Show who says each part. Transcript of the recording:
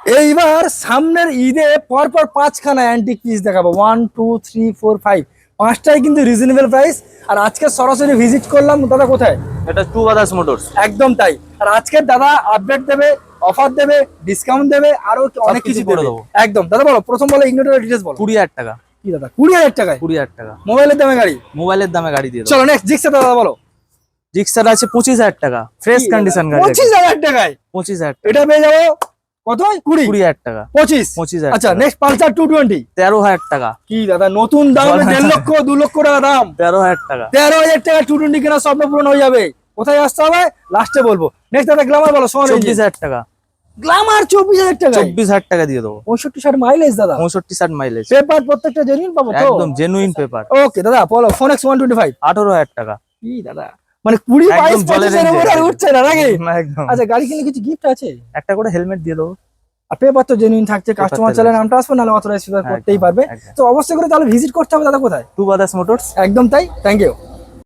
Speaker 1: এইবার সামনের ঈদে পরপর 5খানা অ্যান্টিক পিস দেখাবো, 1 2 3 4 5, 5টাই কিন্তু রিজনেবল প্রাইস। আর আজকে সরাসরি ভিজিট করলাম দাদা কোথায়,
Speaker 2: এটা টু ব্রাদার্স মোটরস।
Speaker 1: একদম তাই। আর আজকে দাদা আপডেট দেবে, অফার দেবে, ডিসকাউন্ট দেবে, আরো অনেক কিছু করে দেবো একদম। দাদা বলো, প্রথম বলো ইগনিটরের ডিটেইলস বলো।
Speaker 2: 20,000 টাকা।
Speaker 1: কি দাদা 20,000 টাকায়?
Speaker 2: 20,000 টাকা
Speaker 1: মোবাইলের দামে গাড়ি?
Speaker 2: মোবাইলের দামে গাড়ি দিয়ে দেবো।
Speaker 1: চলো নেক্সট জিক্সার দাদা বলো।
Speaker 2: জিক্সার আছে 25,000 টাকা, ফ্রেশ কন্ডিশন গাড়ি।
Speaker 1: 25,000 টাকায়
Speaker 2: 25,000
Speaker 1: এটা পেয়ে যাবো কত?
Speaker 2: 20,000 টাকা।
Speaker 1: 25,000। আচ্ছা
Speaker 2: টাকা।
Speaker 1: Next Pulsar 220।
Speaker 2: 13,000 টাকা।
Speaker 1: কি দাদা নতুন দাম 1.5 লক্ষ 2 লক্ষ টাকা দাম।
Speaker 2: 13,000 টাকা।
Speaker 1: 13,000 টাকা 220 কেনা স্বপ্ন পূরণ হয়ে যাবে। কোথায় আসতে হবে লাস্টে বলবো। নেক্সট দাদা গ্ল্যামার বলো।
Speaker 2: 24,000 টাকা।
Speaker 1: গ্ল্যামার 24,000 টাকা।
Speaker 2: 24,000 টাকা দিয়ে দেবো।
Speaker 1: 65-60 মাইলেজ দাদা।
Speaker 2: 65-60 মাইলেজ।
Speaker 1: পেপার প্রত্যেকটা জেনুইন পাবো তো?
Speaker 2: একদম জেনুইন পেপার।
Speaker 1: ওকে দাদা বলো। Phone x 125।
Speaker 2: 18,000 টাকা।
Speaker 1: কি দাদা মানে 20 22 25 এর উপরে আর উঠছে না নাকি?
Speaker 2: না একদম।
Speaker 1: আচ্ছা গাড়ি কিনলে কিছু গিফট আছে?
Speaker 2: একটা করে হেলমেট দিয়ে দেবো।
Speaker 1: আর পেপার তো জেনুইন থাকছে, কাস্টমার চাইলে নামটা আসবে, নাহলে অথরাইজ করতেই পারবে। তো অবশ্যই করে তাহলে ভিজিট করতে হবে দাদা কোথায়?
Speaker 2: Two Brothers Motors.
Speaker 1: একদম তাই। Thank you.